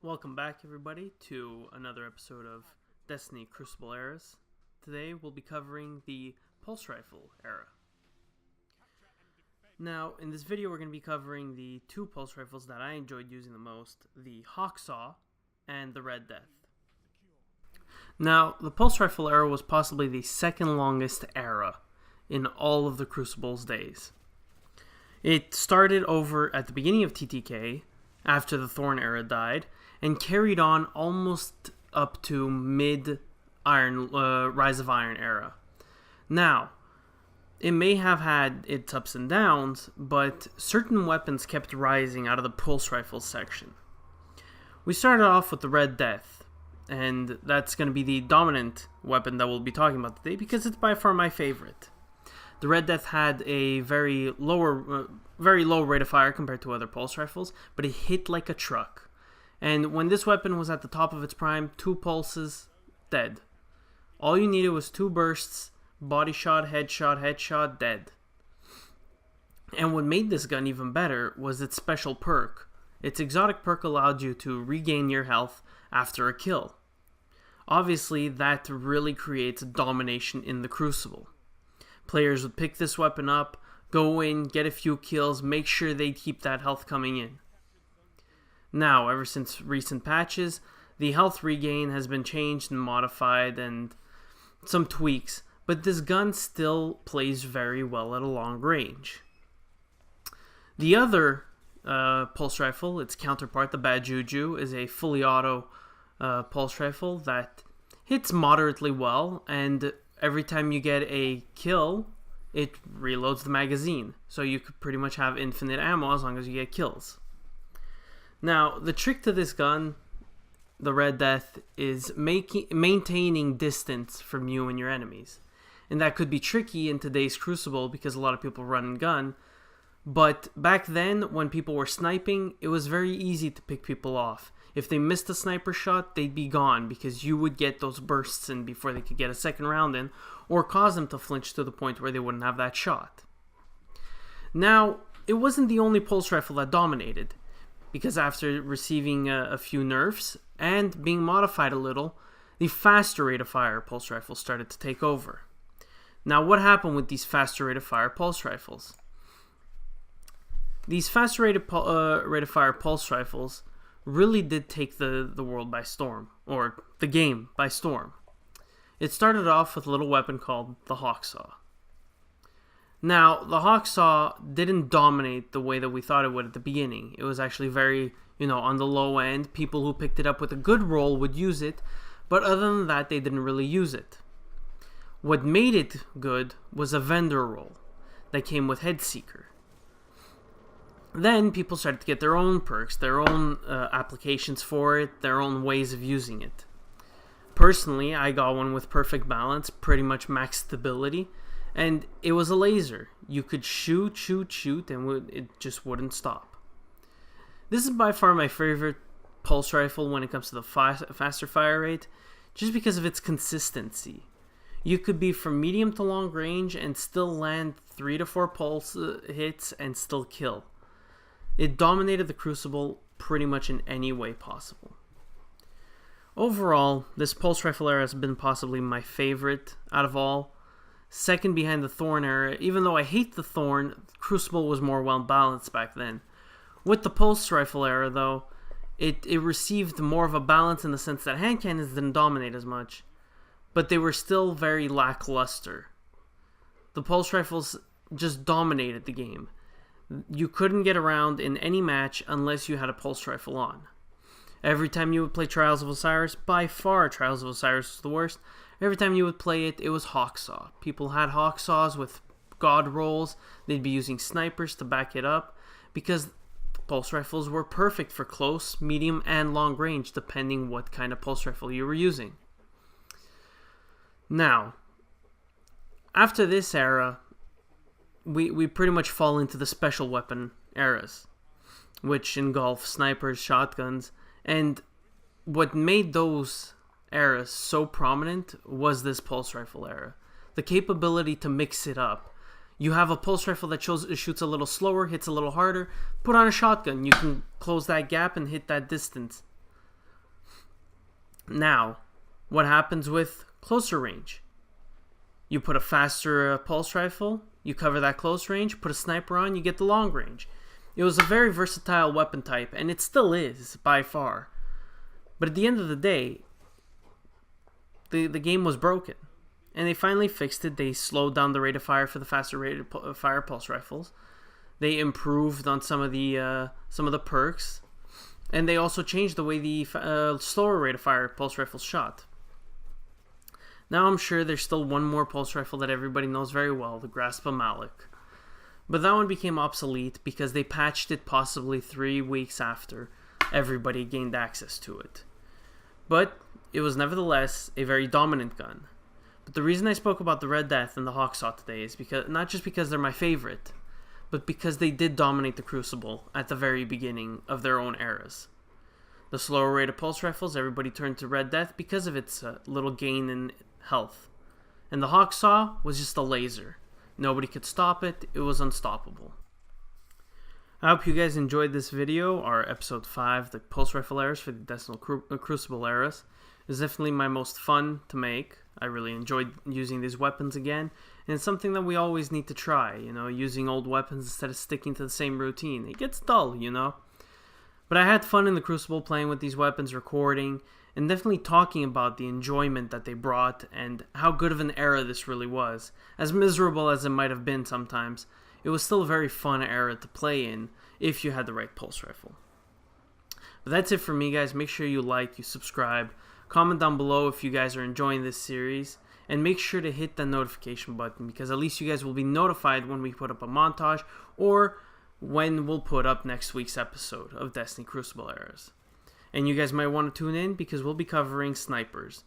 Welcome back, everybody, to another episode of Destiny Crucible Eras. Today we'll be covering the Pulse Rifle era. Now, in this video we're going to be covering the two Pulse Rifles that I enjoyed using the most, the Hawksaw and the Red Death. Now, the Pulse Rifle era was possibly the second longest era in all of the Crucible's days. It started over at the beginning of TTK, after the Thorn era died, and carried on almost up to mid-Iron, Rise of Iron era. Now, it may have had its ups and downs, but certain weapons kept rising out of the Pulse Rifle section. We started off with the Red Death, and that's going to be the dominant weapon that we'll be talking about today because it's by far my favorite. The Red Death had a very low rate of fire compared to other Pulse Rifles, but it hit like a truck. And when this weapon was at the top of its prime, 2 pulses, dead. All you needed was 2 bursts, body shot, headshot, dead. And what made this gun even better was its special perk. Its exotic perk allowed you to regain your health after a kill. Obviously, that really creates domination in the Crucible. Players would pick this weapon up, go in, get a few kills, make sure they keep that health coming in. Now, ever since recent patches, the health regain has been changed and modified and some tweaks, but this gun still plays very well at a long range. The other Pulse Rifle, its counterpart, the Bad Juju, is a fully auto Pulse Rifle that hits moderately well, and every time you get a kill, it reloads the magazine, so you could pretty much have infinite ammo as long as you get kills. Now, the trick to this gun, the Red Death, is maintaining distance from you and your enemies. And that could be tricky in today's Crucible because a lot of people run and gun. But back then, when people were sniping, it was very easy to pick people off. If they missed a sniper shot, they'd be gone because you would get those bursts in before they could get a second round in, or cause them to flinch to the point where they wouldn't have that shot. Now, it wasn't the only Pulse Rifle that dominated, because after receiving a few nerfs and being modified a little, the faster rate of fire Pulse Rifles started to take over. Now, what happened with these faster rate of fire Pulse Rifles? These faster rate of fire Pulse Rifles really did take the world by storm, or the game by storm. It started off with a little weapon called the Hawksaw. Now, the Hawksaw didn't dominate the way that we thought it would at the beginning. It was actually very, on the low end. People who picked it up with a good roll would use it, but other than that, they didn't really use it. What made it good was a vendor roll that came with Headseeker. Then people started to get their own perks, their own applications for it, their own ways of using it. Personally, I got one with perfect balance, pretty much max stability, and it was a laser. You could shoot, and it just wouldn't stop. This is by far my favorite Pulse Rifle when it comes to the faster fire rate, just because of its consistency. You could be from medium to long range and still land 3 to 4 pulse hits and still kill. It dominated the Crucible pretty much in any way possible. Overall, this Pulse Rifle era has been possibly my favorite out of all. Second behind the Thorn era. Even though I hate the Thorn, Crucible was more well balanced back then. With the Pulse Rifle era, though, it received more of a balance in the sense that hand cannons didn't dominate as much, but they were still very lackluster. The Pulse Rifles just dominated the game. You couldn't get around in any match unless you had a Pulse Rifle on. Every time you would play Trials of Osiris, by far Trials of Osiris was the worst. Every time you would play it, it was Hawksaw. People had Hawksaws with god rolls. They'd be using snipers to back it up because the Pulse Rifles were perfect for close, medium, and long range, depending what kind of Pulse Rifle you were using. Now, after this era, we pretty much fall into the special weapon eras, which engulf snipers, shotguns, and what made those eras so prominent was this Pulse Rifle era. The capability to mix it up. You have a Pulse Rifle that shoots a little slower, hits a little harder, put on a shotgun. You can close that gap and hit that distance. Now, what happens with closer range? You put a faster pulse rifle, you cover that close range, put a sniper on, you get the long range. It was a very versatile weapon type, and it still is, by far. But at the end of the day, the game was broken. And they finally fixed it. They slowed down the rate of fire for the faster rate of fire pulse rifles. They improved on some of the perks. And they also changed the way the slower rate of fire pulse rifles shot. Now I'm sure there's still one more pulse rifle that everybody knows very well, the Grasp of Malik. But that one became obsolete because they patched it possibly 3 weeks after everybody gained access to it. But it was nevertheless a very dominant gun. But the reason I spoke about the Red Death and the Hawksaw today is because not just because they're my favorite, but because they did dominate the Crucible at the very beginning of their own eras. The slower rate of pulse rifles, everybody turned to Red Death because of its little gain in health. And the Hawksaw was just a laser. Nobody could stop it. It was unstoppable. I hope you guys enjoyed this video, our episode 5, the pulse rifle eras for the Destiny Crucible Eras. It was definitely my most fun to make. I really enjoyed using these weapons again, and it's something that we always need to try, using old weapons instead of sticking to the same routine. It gets dull, But I had fun in the Crucible playing with these weapons, recording, and definitely talking about the enjoyment that they brought and how good of an era this really was. As miserable as it might have been sometimes, it was still a very fun era to play in if you had the right pulse rifle. But that's it for me, guys. Make sure you like, you subscribe, comment down below if you guys are enjoying this series, and make sure to hit that notification button because at least you guys will be notified when we put up a montage or when we'll put up next week's episode of Destiny Crucible Eras. And you guys might want to tune in because we'll be covering snipers.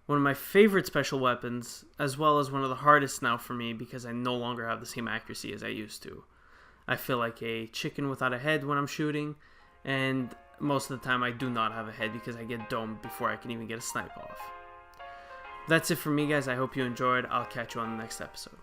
One of my favorite special weapons, as well as one of the hardest now for me because I no longer have the same accuracy as I used to. I feel like a chicken without a head when I'm shooting, and most of the time I do not have a head because I get domed before I can even get a snipe off. That's it for me, guys. I hope you enjoyed. I'll catch you on the next episode.